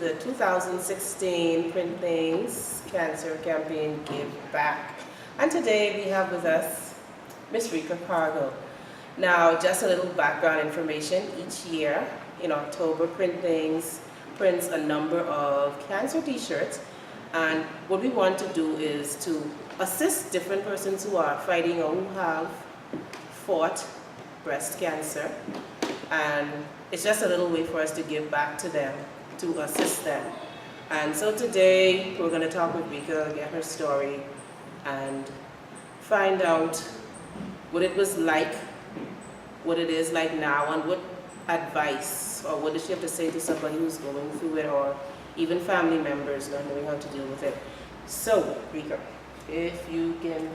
the 2016 Print Things Cancer Campaign Give Back. And today we have with us Miss Rika Cargill. Now, just a little background information. Each year in October, Print Things prints a number of cancer t-shirts, and what we want to do is to assist different persons who are fighting or who have fought breast cancer, and it's just a little way for us to give back to them, to assist them. And so today we're going to talk with Rika, get her story, and find out what it was like, what it is like now, and what advice or what does she have to say to somebody who's going through it, or even family members not knowing how to deal with it. So, Rika, if you can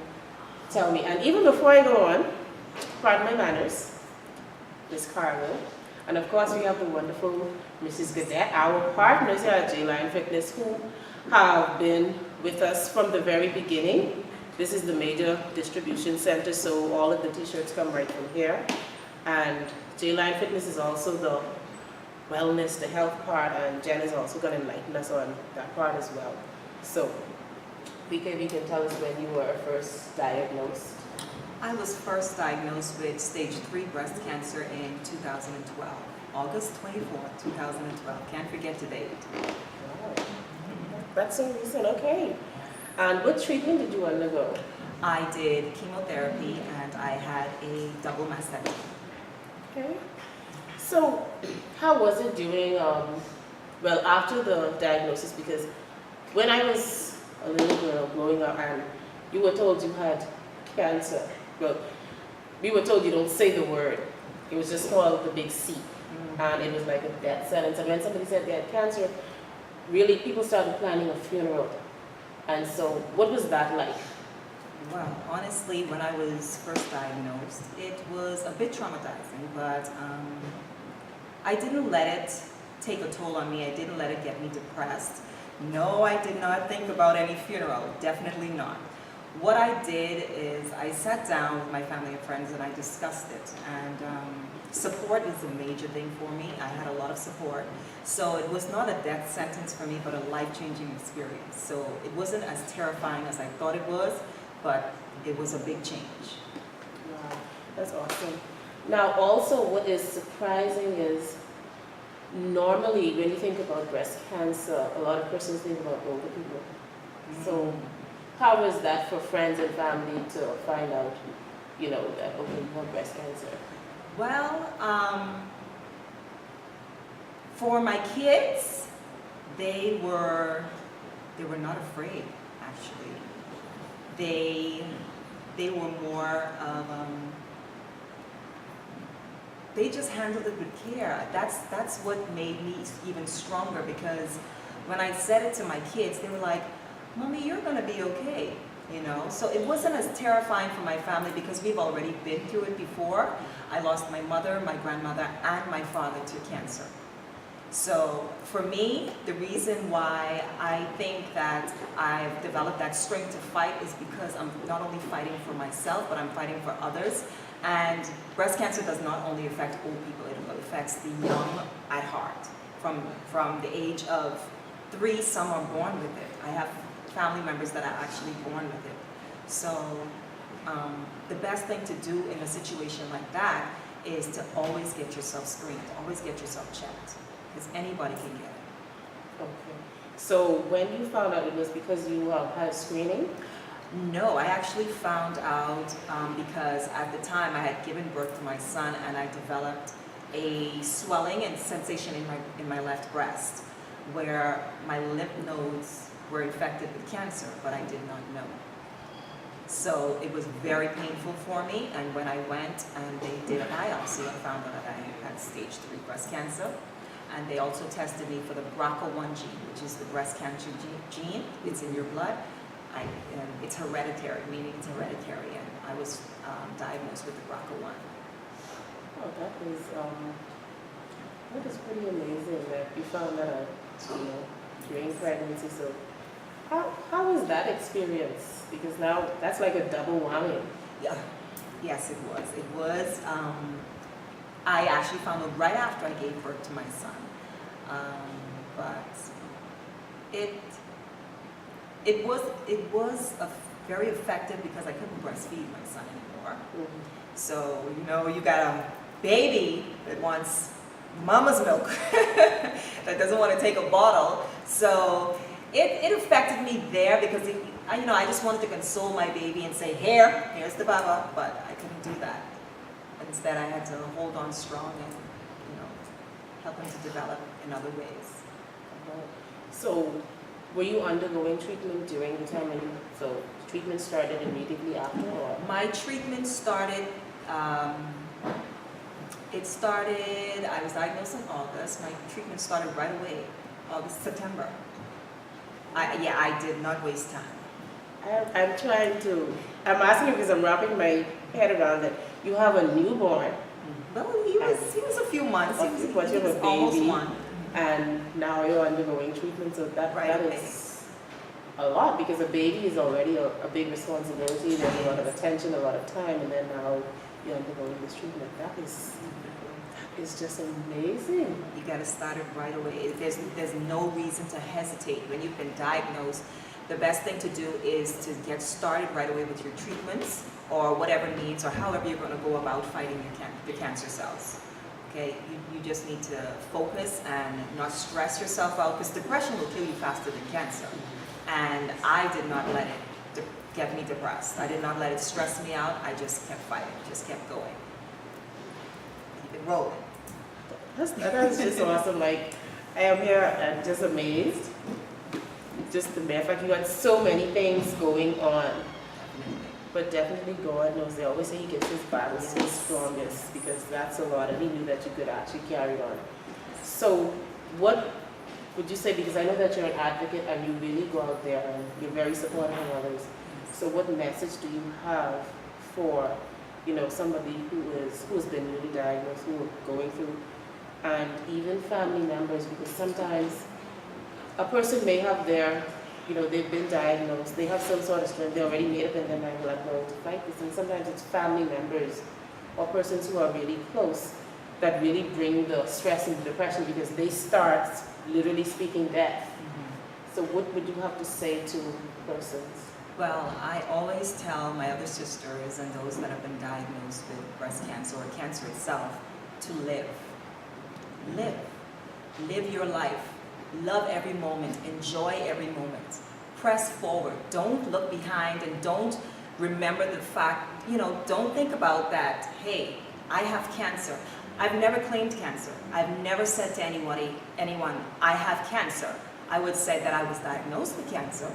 tell me, and even before I go on, pardon my manners, Miss Cargill, and of course we have the wonderful Mrs. Gadet, our partners here at J-Line Fitness, who have been with us from the very beginning. This is the major distribution center, so all of the t-shirts come right from here. And J-Line Fitness is also the wellness, the health part, and Jen is also going to enlighten us on that part as well. So, Rika, if you can tell us when you were first diagnosed. I was first diagnosed with stage 3 breast cancer in 2012, August 24th, 2012. Can't forget the date. Wow. That's so recent, okay. And what treatment did you undergo? I did chemotherapy and I had a double mastectomy. Okay. So, how was it during, well, after the diagnosis? Because when I was a little girl growing up and you were told you had cancer, well, we were told you don't say the word. It was just called the big C. And it was like a death sentence. And when somebody said they had cancer, really people started planning a funeral. And so, what was that like? Well, honestly, when I was first diagnosed, it was a bit traumatizing, but I didn't let it take a toll on me. I didn't let it get me depressed. No, I did not think about any funeral, definitely not. What I did is I sat down with my family and friends and I discussed it, and support is a major thing for me. I had a lot of support. So it was not a death sentence for me, but a life-changing experience. So it wasn't as terrifying as I thought it was, but it was a big change. Wow, that's awesome. Now also what is surprising is normally when you think about breast cancer, a lot of persons think about older people. So how was that for friends and family to find out, you know, that okay, you have breast cancer? Well, for my kids, they were not afraid, actually. They were more of, they just handled it with care. That's what made me even stronger, because when I said it to my kids, they were like, "Mommy, you're gonna be okay," you know? So it wasn't as terrifying for my family because we've already been through it before. I lost my mother, my grandmother, and my father to cancer. So for me, the reason why I think that I've developed that strength to fight is because I'm not only fighting for myself, but I'm fighting for others. And breast cancer does not only affect old people, it affects the young at heart. From the age of 3, some are born with it. I have family members that are actually born with it. So the best thing to do in a situation like that is to always get yourself screened, always get yourself checked, because anybody can get it. Okay. So when you found out, it was because you had screening? No, I actually found out because at the time I had given birth to my son and I developed a swelling and sensation in my left breast where my lymph nodes were infected with cancer, but I did not know. So it was very painful for me, and when I went and they did a biopsy, I found out that I had stage 3 breast cancer. And they also tested me for the BRCA1 gene, which is the breast cancer gene. It's in your blood. It's hereditary, meaning it's hereditary, and I was diagnosed with the BRCA1. Oh, that is pretty amazing that you found that out, during pregnancy. So how was that experience? Because now that's like a double whammy. Yeah. Yes, it was. It was. I actually found out right after I gave birth to my son. but it was very effective because I couldn't breastfeed my son anymore. Mhm. So, you got a baby that wants mama's milk, that doesn't want to take a bottle. So it affected me there because I just wanted to console my baby and say, here's the baba, but I couldn't do that. Instead, I had to hold on strong and, help him to develop in other ways. So, were you undergoing treatment during the time so treatment started immediately after, or? My treatment started, I was diagnosed in August. My treatment started right away, September. I did not waste time. I'm asking because I'm wrapping my head around it. You have a newborn. Well, he was a few months. He was you have a almost baby, one. and now you're undergoing treatment, so that Right. is a lot because a baby is already a big responsibility. There's a lot of attention, a lot of time, and then now you're undergoing this treatment. That is just amazing. You got to start it right away. There's no reason to hesitate. When you've been diagnosed, the best thing to do is to get started right away with your treatments or whatever needs or however you're going to go about fighting the cancer cells. Okay, you just need to focus and not stress yourself out because depression will kill you faster than cancer. And I did not let it get me depressed. I did not let it stress me out. I just kept fighting, just kept going. Keep it rolling. That's just awesome. Like, I am here and just amazed. Just the mere fact you had so many things going on. But definitely God knows. They always say He gets His battles to His strongest because that's a lot, and He knew that you could actually carry on. So, what would you say? Because I know that you're an advocate and you really go out there and you're very supportive of others. So, what message do you have for, somebody who's been newly diagnosed, who are going through, and even family members? Because sometimes a person may have they've been diagnosed, they have some sort of strength, they already made up in their mind, I'm going to fight this. And sometimes it's family members or persons who are really close that really bring the stress and the depression because they start literally speaking death. Mm-hmm. So what would you have to say to persons? Well, I always tell my other sisters and those that have been diagnosed with breast cancer or cancer itself to live. Live. Live your life. Love every moment, enjoy every moment. Press forward, don't look behind and don't remember the fact, don't think about that, hey, I have cancer. I've never claimed cancer. I've never said to anyone, I have cancer. I would say that I was diagnosed with cancer,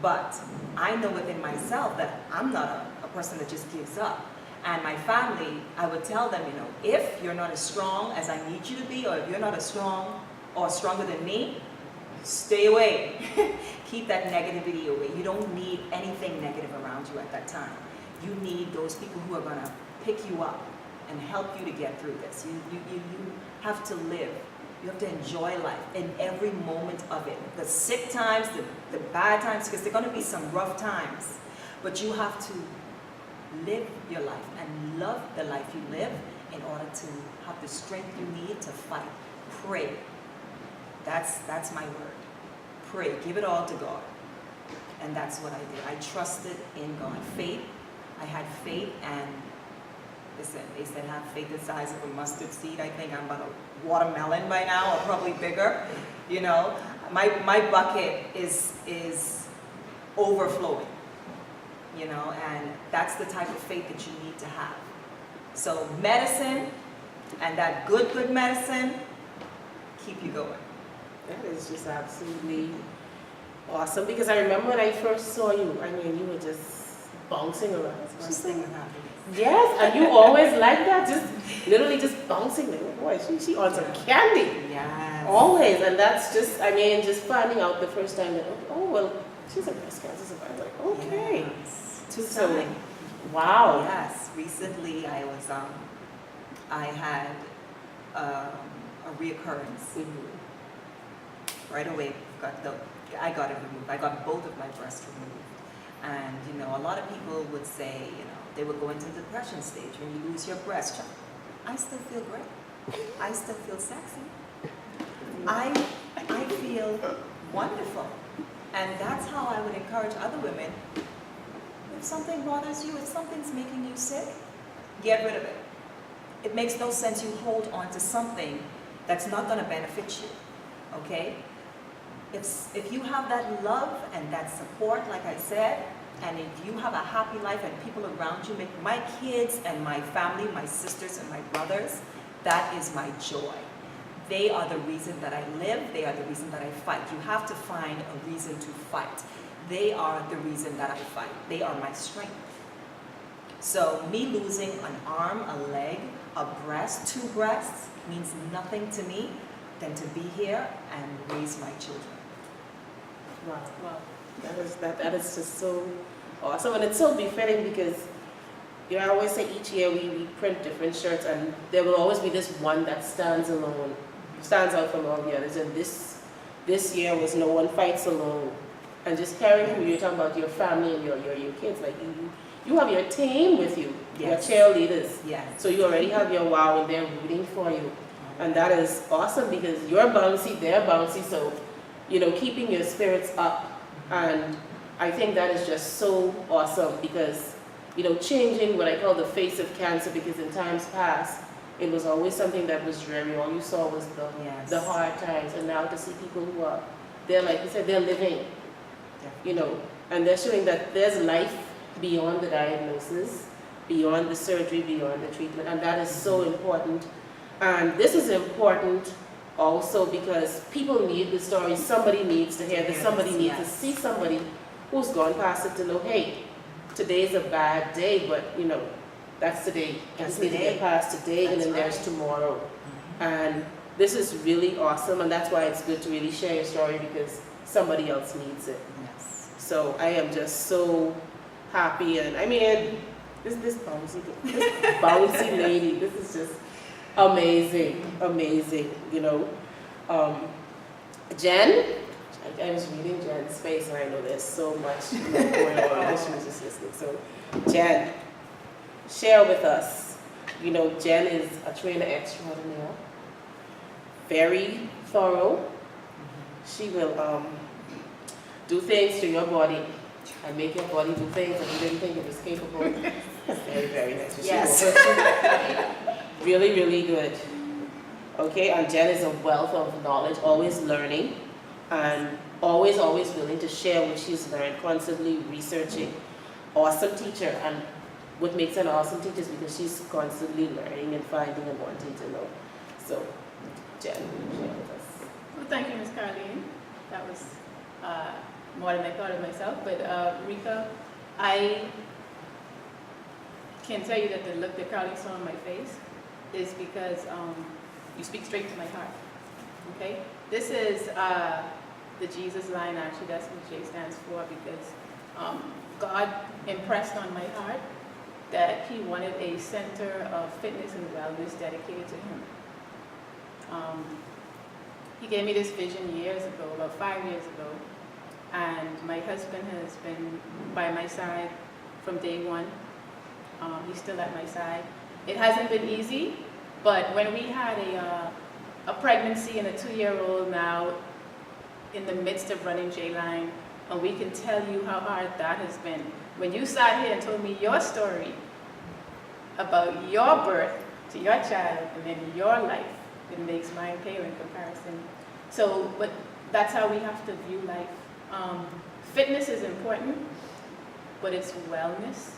but I know within myself that I'm not a person that just gives up. And my family, I would tell them, if you're not as strong as I need you to be, or if you're not as strong or stronger than me, stay away. Keep that negativity away. You don't need anything negative around you at that time. You need those people who are going to pick you up and help you to get through this. You have to live. You have to enjoy life in every moment of it. The sick times, the bad times, because there are going to be some rough times. But you have to live your life and love the life you live in order to have the strength you need to fight. Pray. That's my word. Pray. Give it all to God. And that's what I did. I trusted in God. Faith. I had faith, and listen, they said have faith the size of a mustard seed. I think I'm about a watermelon by now, or probably bigger. My bucket is overflowing. And that's the type of faith that you need to have. So medicine, and that good medicine, keep you going. That is just absolutely awesome because I remember when I first saw you, you were just bouncing around. First thing that happened. Yes, and you always like that, just literally just bouncing. Like, boy, she on some candy. Yes. Always, and that's just, just finding out the first time that, oh, well, she's a breast cancer survivor. Like, okay. Yes. So, wow. Yes. Recently, I had a reoccurrence. Mm-hmm. Right away, I got it removed. I got both of my breasts removed. And, a lot of people would say, they would go into the depression stage when you lose your breast. I still feel great. I still feel sexy. I feel wonderful. And that's how I would encourage other women. If something bothers you, if something's making you sick, get rid of it. It makes no sense you hold on to something that's not going to benefit you, okay? If you have that love and that support, like I said, and if you have a happy life and people around you, make my kids and my family, my sisters and my brothers, that is my joy. They are the reason that I live. They are the reason that I fight. You have to find a reason to fight. They are the reason that I fight. They are my strength. So me losing an arm, a leg, a breast, 2 breasts means nothing to me than to be here and raise my children. Wow. Wow. That is just so awesome, and it's so befitting because I always say each year we print different shirts, and there will always be this one that stands alone, stands out from all the others. And this year was No One Fights Alone, and just carrying who you're talking about, your family and your kids, like you have your team with you, Yes. your cheerleaders. Yes. So you already have your wow, and they're rooting for you, and that is awesome because you're bouncy, they're bouncy, so keeping your spirits up. And I think that is just so awesome because, changing what I call the face of cancer, because in times past, it was always something that was dreary. All you saw was the hard times. And now to see people who they're like you said, they're living, and they're showing that there's life beyond the diagnosis, beyond the surgery, beyond the treatment. And that is so important. And this is important also because people need the story. Somebody needs to hear this. Somebody needs to see somebody who's gone past it to know, hey, today's a bad day, but that's today. That's the day. Get past today, and then there's tomorrow. And this is really awesome, and that's why it's good to really share your story because somebody else needs it. Yes. So I am just so happy, and I mean, this bouncy lady, this is just amazing. Jen, I was reading Jen's face and I know there's so much going on. She was just listening. So Jen, share with us. Jen is a trainer extraordinaire, very thorough. She will do things to your body and make your body do things that you didn't think it was capable. Very, very nice. Yes. Really, really good. Okay, and Jen is a wealth of knowledge, always learning, and always willing to share what she's learned, constantly researching. Awesome teacher, and what makes an awesome teacher is because she's constantly learning and finding and wanting to know. So, Jen, share with us. Well, thank you, Ms. Carleen. That was more than I thought of myself. But Rika, I can tell you that the look that Carleen saw on my face is because you speak straight to my heart. Okay? This is the Jesus line, actually. That's what J stands for, because God impressed on my heart that He wanted a center of fitness and wellness dedicated to Him. He gave me this vision years ago, about 5 years ago, and my husband has been by my side from day one. He's still at my side. It hasn't been easy, but when we had a pregnancy and a 2-year-old now in the midst of running J-Line, and we can tell you how hard that has been. When you sat here and told me your story about your birth to your child and then your life, it makes mine pale in comparison. So, but that's how we have to view life. Fitness is important, but it's wellness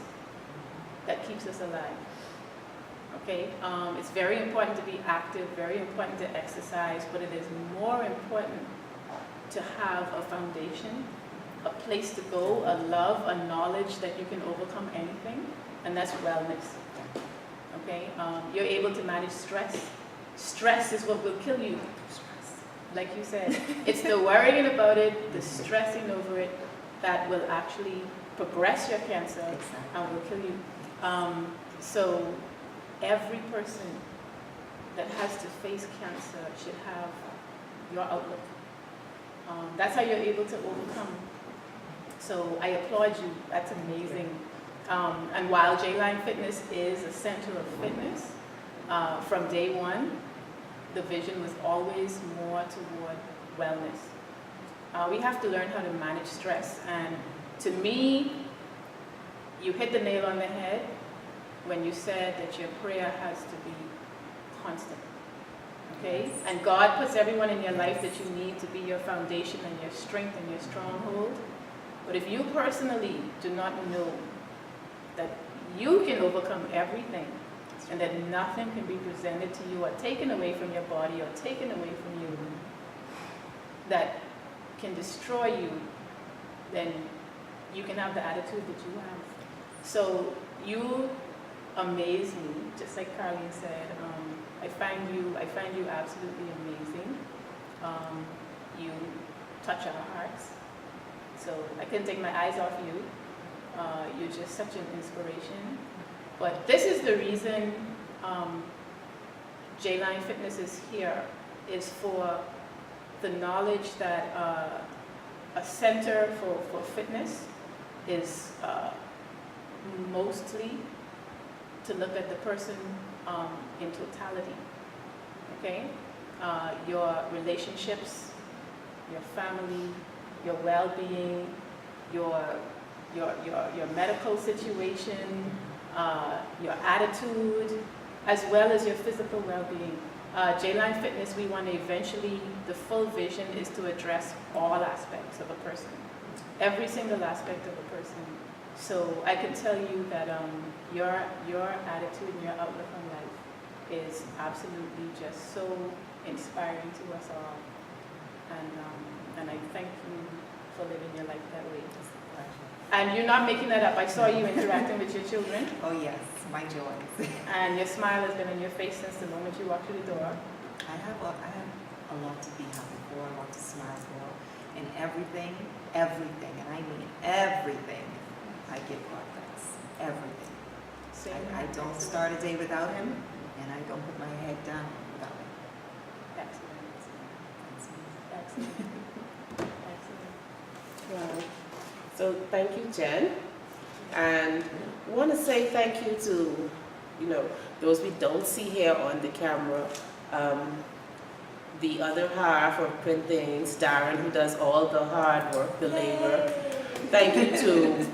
that keeps us alive. Okay, it's very important to be active, very important to exercise, but it is more important to have a foundation, a place to go, a love, a knowledge that you can overcome anything, and that's wellness. Okay, you're able to manage stress. Stress is what will kill you. Like you said, it's the worrying about it, the stressing over it, that will actually progress your cancer and will kill you. So every person that has to face cancer should have your outlook. That's how you're able to overcome. So I applaud you. That's amazing. And while J-Line Fitness is a center of fitness, from day one, the vision was always more toward wellness. We have to learn how to manage stress, and to me, you hit the nail on the head when you said that your prayer has to be constant. Okay? And God puts everyone in your life that you need to be your foundation and your strength and your stronghold. But if you personally do not know that you can overcome everything and that nothing can be presented to you or taken away from your body or taken away from you that can destroy you, then you can have the attitude that you have. So you amaze me, just like Carleen said. I find you absolutely amazing. You touch our hearts. So I couldn't take my eyes off you. You're just such an inspiration. But this is the reason J-Line Fitness is here, is for the knowledge that a center for fitness is mostly to look at the person in totality, okay? Your relationships, your family, your well-being, your medical situation, your attitude, as well as your physical well-being. J-Line Fitness, we want to eventually, the full vision is to address all aspects of a person, every single aspect of a person. So I can tell you that your attitude and your outlook on life is absolutely just so inspiring to us all. And I thank you for living your life that way. And you're not making that up. I saw you interacting with your children. Oh yes, my joys. And your smile has been on your face since the moment you walked through the door. I have a lot to be happy for, a lot to smile for, and everything, and I mean everything, I give God thanks. Everything. I don't start a day without Him, and I don't put my head down without Him. Excellent. Excellent. Excellent. Excellent. Wow. So thank you, Jen. And I want to say thank you to, those we don't see here on the camera. The other half of Print Things, Darren, who does all the hard work, the labor. Thank you to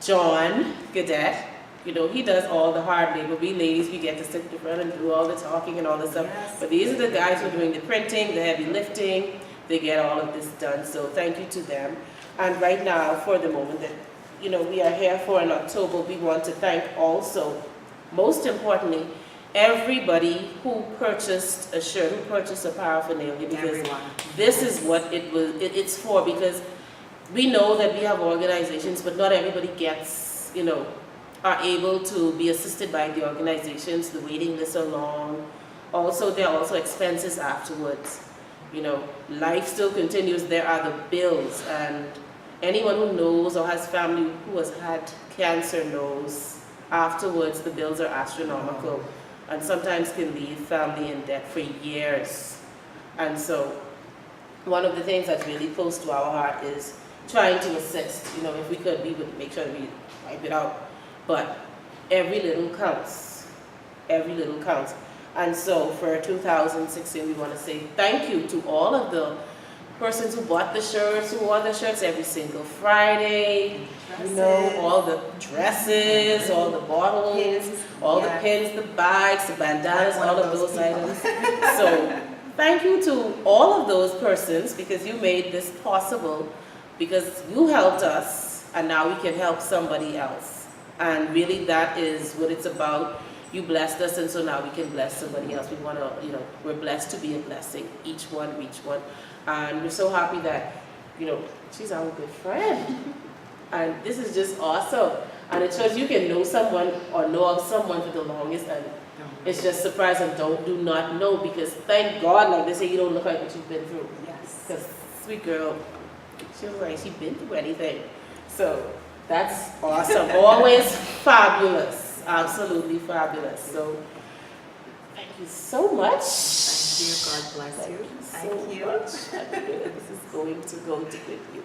John Gadet. He does all the hard labor. We ladies, we get to sit in front and do all the talking and all this stuff. Yes. But these are the guys who are doing the printing, the heavy lifting. They get all of this done. So thank you to them. And right now, for the moment that we are here for in October, we want to thank also, most importantly, everybody who purchased a shirt, who purchased a paraphernalia, because Everyone. this is what it's for, because we know that we have organizations, but not everybody gets, are able to be assisted by the organizations. The waiting lists are long. Also, there are also expenses afterwards. Life still continues. There are the bills, and anyone who knows or has family who has had cancer knows afterwards the bills are astronomical and sometimes can leave family in debt for years. And so one of the things that's really close to our heart is trying to assist. If we could, we would make sure that we wipe it out. But every little counts. Every little counts. And so for 2016, we want to say thank you to all of the persons who bought the shirts, who wore the shirts every single Friday, all the dresses, all the bottles, Pins, all yes. the pins, the bags, the bandanas, I'm one all of of those those people. items. So thank you to all of those persons, because you made this possible, because you helped us, and now we can help somebody else. And really that is what it's about. You blessed us, and so now we can bless somebody else. We want to, we're blessed to be a blessing, each one. And we're so happy that, she's our good friend. And this is just awesome. And it shows you can know someone or know of someone for the longest, and it's just surprising. Do not know, because thank God, like they say, you don't look like what you've been through. Yes. Because sweet girl, she was like, she's been through anything. So that's awesome. Always fabulous. Absolutely fabulous. So thank you so much. Thank you. God bless you. Thank you so much. This is going to go to good use.